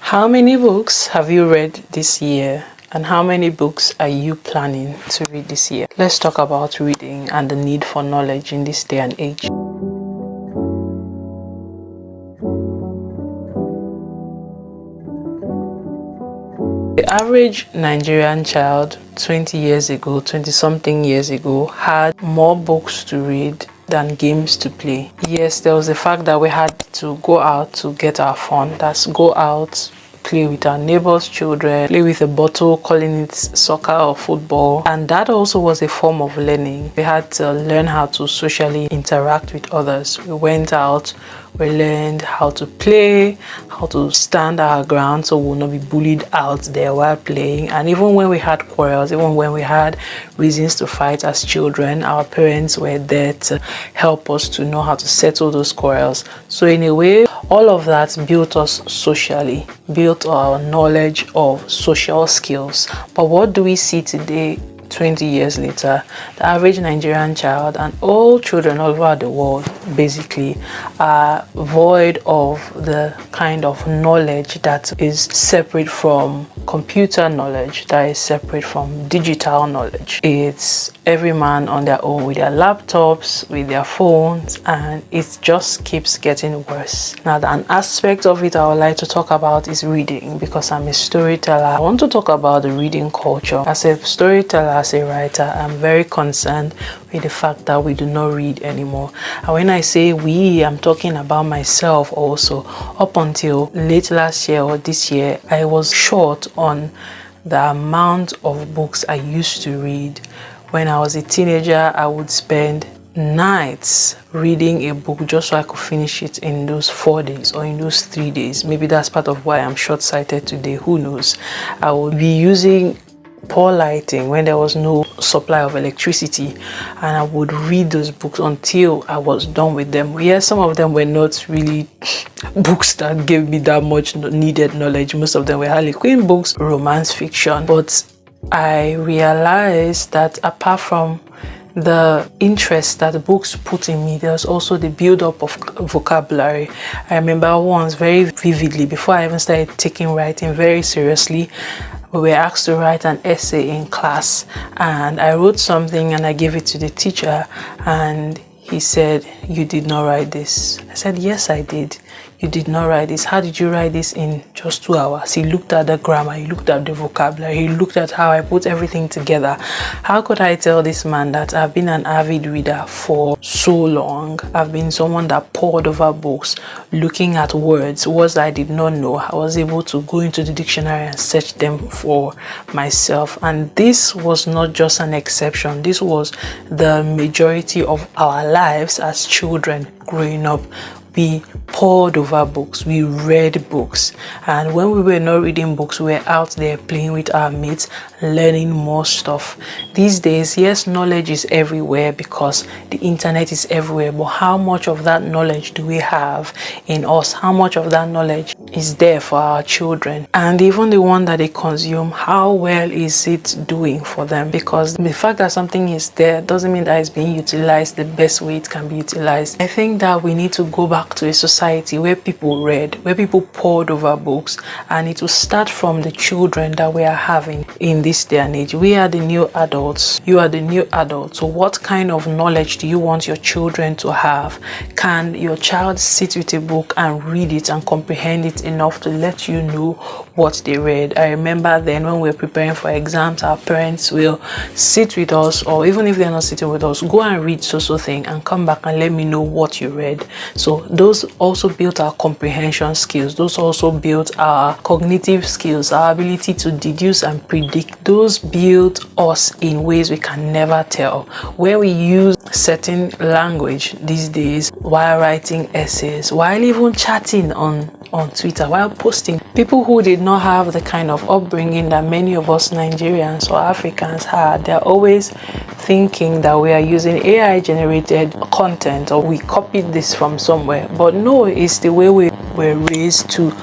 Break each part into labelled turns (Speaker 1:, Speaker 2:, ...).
Speaker 1: How many books have you read this year? And how many books are you planning to read this year? Let's talk about reading and the need for knowledge in this day and age. The average Nigerian child 20 years ago, 20 something years ago, had more books to read than games to play. Yes, there was the fact that we had to go out to get our fun. That's go out, play with our neighbors' children, play with a bottle, calling it soccer or football. And that also was a form of learning. We had to learn how to socially interact with others. We went out, we learned how to play, how to stand our ground so we'll not be bullied out there while playing. And even when we had quarrels, even when we had reasons to fight as children, our parents were there to help us to know how to settle those quarrels. So in a way, all of that built us socially, built our knowledge of social skills. But what do we see today, 20 years later? The average Nigerian child and all children all over the world basically are void of the kind of knowledge that is separate from computer knowledge, that is separate from digital knowledge. It's every man on their own with their laptops, with their phones, and it just keeps getting worse. Now, an aspect of it I would like to talk about is reading, because I'm a storyteller. I want to talk about the reading culture. As a storyteller, as a writer, I'm very concerned with the fact that we do not read anymore. And when I say we, I'm talking about myself also. Up until late last year or this year, I was short on the amount of books I used to read. When I was a teenager, I would spend nights reading a book just so I could finish it in those 4 days or in those 3 days. Maybe that's part of why I'm short-sighted today, who knows. I would be using poor lighting when there was no supply of electricity, and I would read those books until I was done with them. Yes, some of them were not really books that gave me that much needed knowledge. Most of them were Harlequin books, romance fiction. But I realized that apart from the interest that the books put in me, there's also the build-up of vocabulary. I remember once very vividly, before I even started taking writing very seriously, we were asked to write an essay in class, and I wrote something and I gave it to the teacher, and he said, "You did not write this." I said, "Yes, I did." "You did not write this. How did you write this in just 2 hours?" He looked at the grammar, he looked at the vocabulary, he looked at how I put everything together. How could I tell this man that I've been an avid reader for so long? I've been someone that pored over books, looking at words I did not know. I was able to go into the dictionary and search them for myself. And this was not just an exception. This was the majority of our lives as children growing up. We pored over books, we read books, and when we were not reading books, we were out there playing with our mates, learning more stuff. These days, yes, knowledge is everywhere because the internet is everywhere, but how much of that knowledge do we have in us? How much of that knowledge is there for our children? And even the one that they consume, how well is it doing for them? Because the fact that something is there doesn't mean that it's being utilized the best way it can be utilized. I think that we need to go back to a society where people read, where people pored over books, and it will start from the children that we are having in this day and age. We are the new adults. You are the new adult. So what kind of knowledge do you want your children to have? Can your child sit with a book and read it and comprehend it enough to let you know what they read? I remember then when we were preparing for exams, our parents will sit with us, or even if they're not sitting with us, go and read so thing and come back and let me know what you read. So those also built our comprehension skills. Those also built our cognitive skills, our ability to deduce and predict. Those build us in ways we can never tell. Where we use certain language these days while writing essays, while even chatting on Twitter, while posting. People who did not have the kind of upbringing that many of us Nigerians or Africans had, they're always thinking that we are using AI generated content or we copied this from somewhere. But no, it's the way we were raised to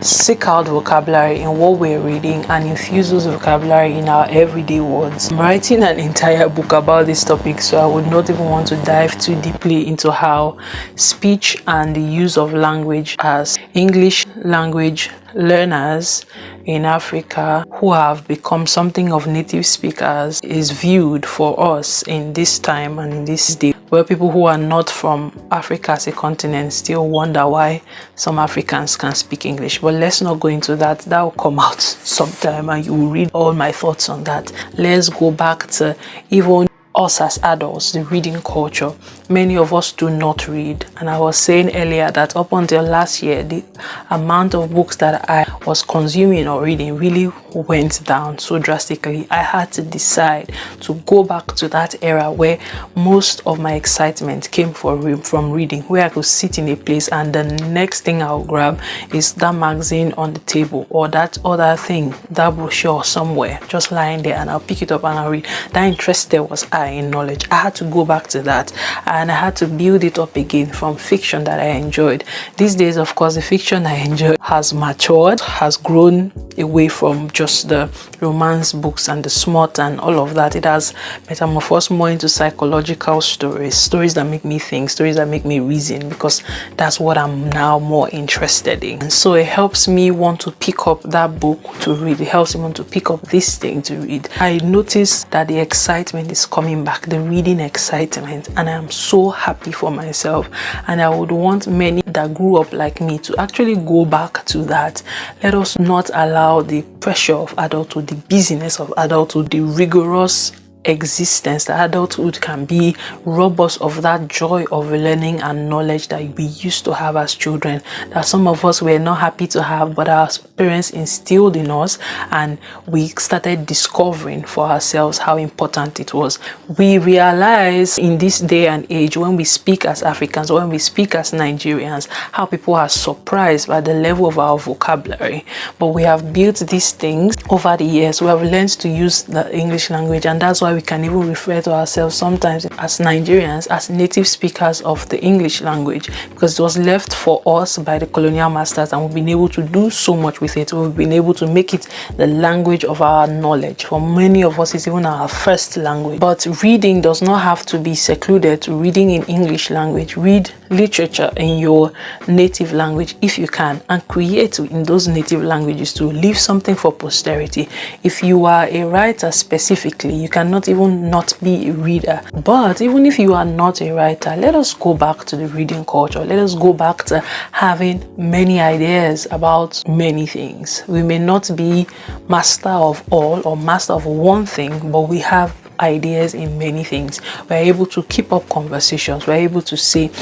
Speaker 1: seek out vocabulary in what we're reading and infuse those vocabulary in our everyday words. I'm writing an entire book about this topic, so I would not even want to dive too deeply into how speech and the use of language as English language learners in Africa who have become something of native speakers is viewed for us in this time and in this day, where people who are not from Africa as a continent still wonder why some Africans can speak English. But let's not go into that. That will come out sometime and you will read all my thoughts on that. Let's go back to even us as adults, the reading culture. Many of us do not read, and I was saying earlier that up until last year, the amount of books that I was consuming or reading really went down so drastically. I had to decide to go back to that era where most of my excitement came from reading, where I could sit in a place and the next thing I'll grab is that magazine on the table or that other thing, that brochure somewhere just lying there, and I'll pick it up and I'll read. That interested was I in knowledge. I had to go back to that, and I had to build it up again from fiction that I enjoyed. These days, of course, the fiction I enjoy has matured, has grown away from just the romance books and the smut and all of that. It has metamorphosed more into psychological stories that make me think, stories that make me reason, because that's what I'm now more interested in. And so it helps me want to pick up that book to read. It helps me want to pick up this thing to read. I notice that the excitement is coming back, the reading excitement, and I am so happy for myself, and I would want many that grew up like me to actually go back to that. Let us not allow the pressure of adulthood, the busyness of adulthood, the rigorous existence that adulthood can be, rob us of that joy of learning and knowledge that we used to have as children, that some of us were not happy to have, but our parents instilled in us, and we started discovering for ourselves how important it was. We realize in this day and age, when we speak as Africans, when we speak as Nigerians, how people are surprised by the level of our vocabulary. But we have built these things over the years. We have learned to use the English language, and that's why we can even refer to ourselves sometimes as Nigerians as native speakers of the English language, because it was left for us by the colonial masters, and we've been able to do so much with it. We've been able to make it the language of our knowledge. For many of us, it's even our first language. But reading does not have to be secluded to reading in English language. Read literature in your native language if you can, and create in those native languages to leave something for posterity. If you are a writer specifically, you cannot even not be a reader. But even if you are not a writer, let us go back to the reading culture. Let us go back to having many ideas about many things. We may not be master of all or master of one thing, but we have ideas in many things. We're able to keep up conversations. We're able to say,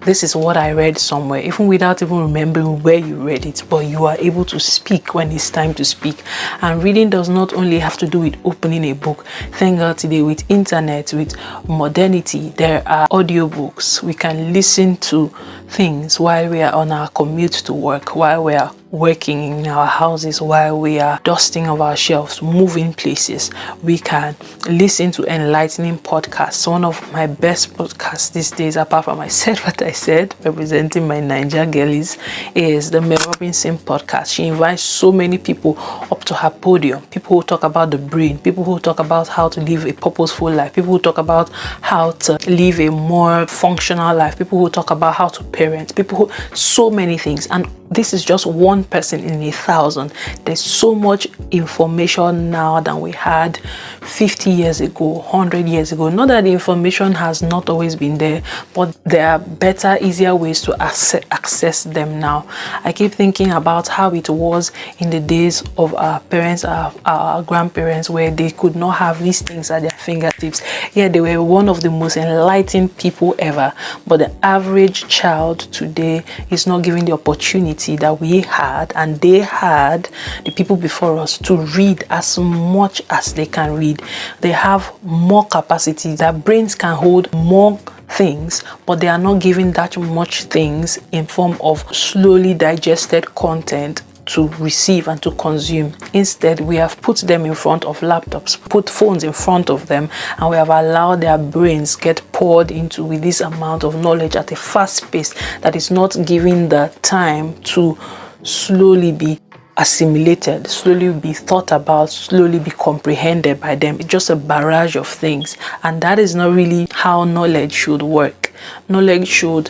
Speaker 1: this is what I read somewhere, even without even remembering where you read it, but you are able to speak when it's time to speak. And reading does not only have to do with opening a book. Thank God today with internet, with modernity, there are audiobooks. We can listen to things while we are on our commute to work, while we are working in our houses, while we are dusting of our shelves, moving places. We can listen to enlightening podcasts. One of my best podcasts these days, apart from I said what I said, representing my Niger girlies, is the Mel Robinson podcast. She invites so many people up to her podium. People who talk about the brain, people who talk about how to live a purposeful life, people who talk about how to live a more functional life, people who talk about how to parent, people who, so many things. And this is just one person in 1,000. There's so much information now than we had 50 years ago, 100 years ago. Not that the information has not always been there, but there are better, easier ways to access them now. I keep thinking about how it was in the days of our parents, our grandparents, where they could not have these things at their fingertips. Yeah, they were one of the most enlightened people ever, but the average child today is not given the opportunity that we had and they had, the people before us, to read as much as they can read. They have more capacity. Their brains can hold more things, but they are not given that much things in form of slowly digested content to receive and to consume. Instead, we have put them in front of laptops, put phones in front of them, and we have allowed their brains get poured into with this amount of knowledge at a fast pace that is not giving the time to slowly be assimilated, slowly be thought about, slowly be comprehended by them. It's just a barrage of things, and that is not really how knowledge should work. Knowledge should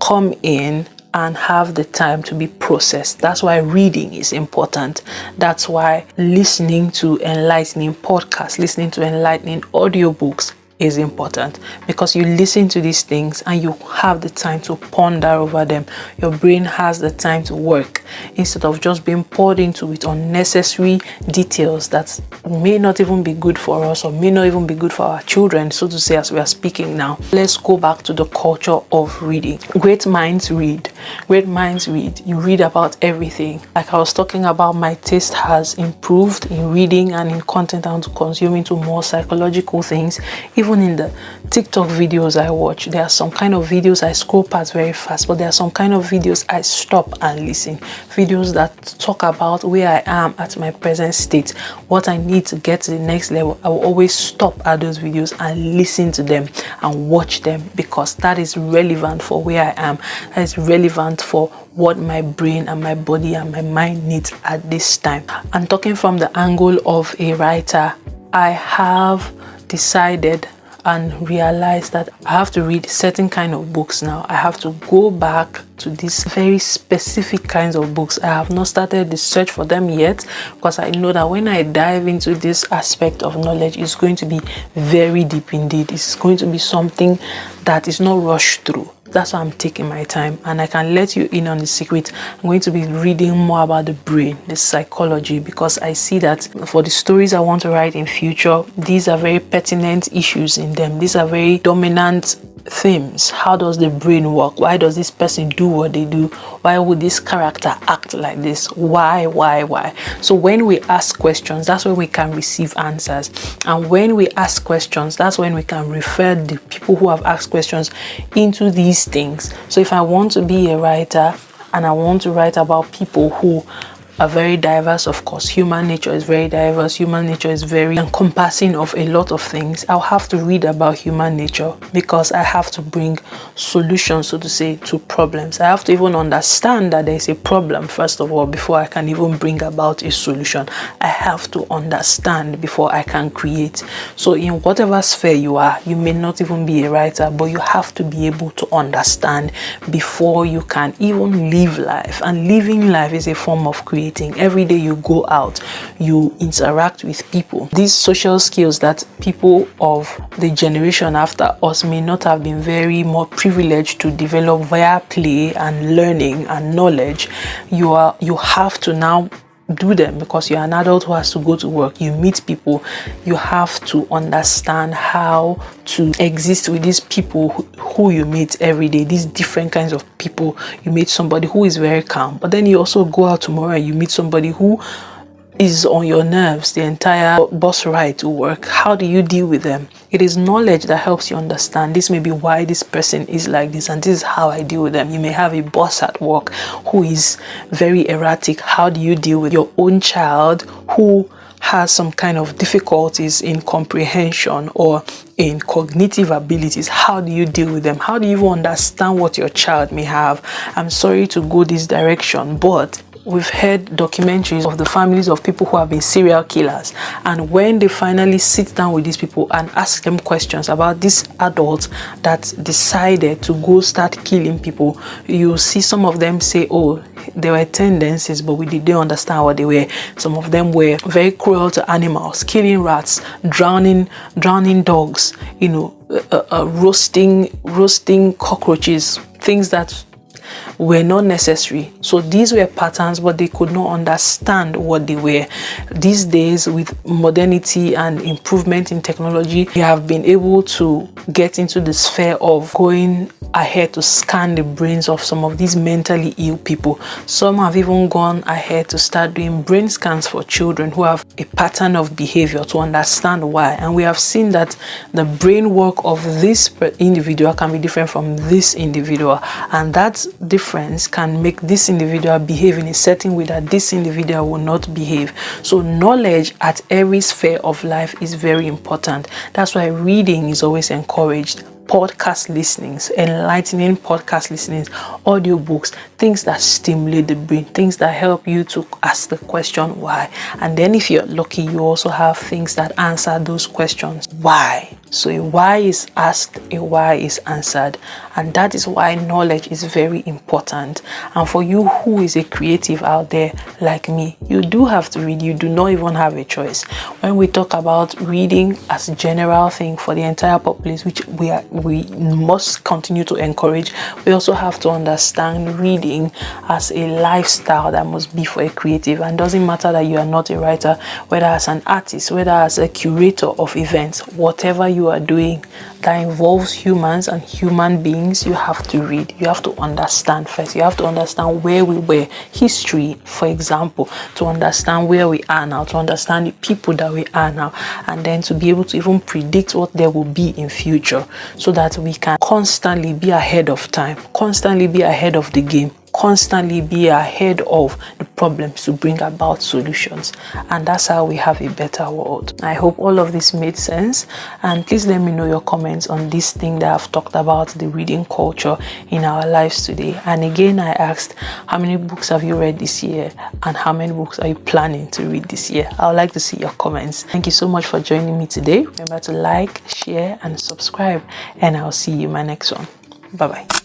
Speaker 1: come in and have the time to be processed. That's why reading is important. That's why listening to enlightening podcasts, listening to enlightening audiobooks is important, because you listen to these things and you have the time to ponder over them. Your brain has the time to work instead of just being poured into with unnecessary details that may not even be good for us or may not even be good for our children, so to say, as we are speaking now. Let's go back to the culture of reading. Great minds read. Great minds read. You read about everything. Like I was talking about, my taste has improved in reading and in content I want to consume into more psychological things. Even in the TikTok videos I watch, there are some kind of videos I scroll past very fast, but there are some kind of videos I stop and listen. Videos that talk about where I am at my present state, what I need to get to the next level. I will always stop at those videos and listen to them and watch them, because that is relevant for where I am. That is relevant for what my brain and my body and my mind needs at this time. And talking from the angle of a writer, I have decided and realized that I have to read certain kind of books now. I have to go back to these very specific kinds of books. I have not started the search for them yet, because I know that when I dive into this aspect of knowledge, it's going to be very deep indeed. It's going to be something that is not rushed through. That's why I'm taking my time, and I can let you in on the secret. I'm going to be reading more about the brain, the psychology, because I see that for the stories I want to write in future, these are very pertinent issues in them. These are very dominant themes. How does the brain work? Why does this person do what they do? Why would this character act like this? Why? So when we ask questions, that's when we can receive answers. And when we ask questions, that's when we can refer the people who have asked questions into these things. So if I want to be a writer and I want to write about people who are very diverse, of course, human nature is very diverse, human nature is very encompassing of a lot of things, I'll have to read about human nature, because I have to bring solutions, so to say, to problems. I have to even understand that there is a problem first of all before I can even bring about a solution. I have to understand before I can create. So in whatever sphere you are, you may not even be a writer, but you have to be able to understand before you can even live life. And living life is a form of creating. Every day you go out, you interact with people. These social skills that people of the generation after us may not have been very more privileged to develop via play and learning and knowledge, you have to now do them, because you're an adult who has to go to work. You meet people, you have to understand how to exist with these people who you meet every day, these different kinds of people. You meet somebody who is very calm, but then you also go out tomorrow and you meet somebody who is on your nerves the entire bus ride to work. How do you deal with them? It is knowledge that helps you understand, this may be why this person is like this, and this is how I deal with them. You may have a boss at work who is very erratic. How do you deal with your own child who has some kind of difficulties in comprehension or in cognitive abilities? How do you deal with them? How do you even understand what your child may have? I'm sorry to go this direction, but we've heard documentaries of the families of people who have been serial killers, and when they finally sit down with these people and ask them questions about these adults that decided to go start killing people, you see some of them say, oh, there were tendencies, but we didn't understand what they were. Some of them were very cruel to animals, killing rats, drowning dogs, roasting cockroaches, things that were not necessary. So these were patterns, but they could not understand what they were. These days, with modernity and improvement in technology, we have been able to get into the sphere of going ahead to scan the brains of some of these mentally ill people. Some have even gone ahead to start doing brain scans for children who have a pattern of behavior to understand why. And we have seen that the brain work of this individual can be different from this individual, and that difference can make this individual behave in a certain way that this individual will not behave. So knowledge at every sphere of life is very important. That's why reading is always encouraged. Podcast listenings, enlightening podcast listenings, audiobooks, things that stimulate the brain, things that help you to ask the question why. And then if you're lucky, you also have things that answer those questions why. So a why is asked, a why is answered. And that is why knowledge is very important. And for you who is a creative out there like me, you do have to read. You do not even have a choice. When we talk about reading as a general thing for the entire populace, which we must continue to encourage, we also have to understand reading as a lifestyle that must be for a creative. And doesn't matter that you are not a writer, whether as an artist, whether as a curator of events, whatever you are doing that involves humans and human beings, you have to read. You have to understand first. You have to understand where we were, history, for example, to understand where we are now, to understand the people that we are now, and then to be able to even predict what there will be in future, so that we can constantly be ahead of time, constantly be ahead of the game, constantly be ahead of the problems to bring about solutions. And that's how we have a better world. I hope all of this made sense, and please let me know your comments on this thing that I've talked about, the reading culture in our lives today. And again, I asked, how many books have you read this year, and how many books are you planning to read this year? I would like to see your comments. Thank you so much for joining me today. Remember to like, share and subscribe, and I'll see you in my next one. Bye bye.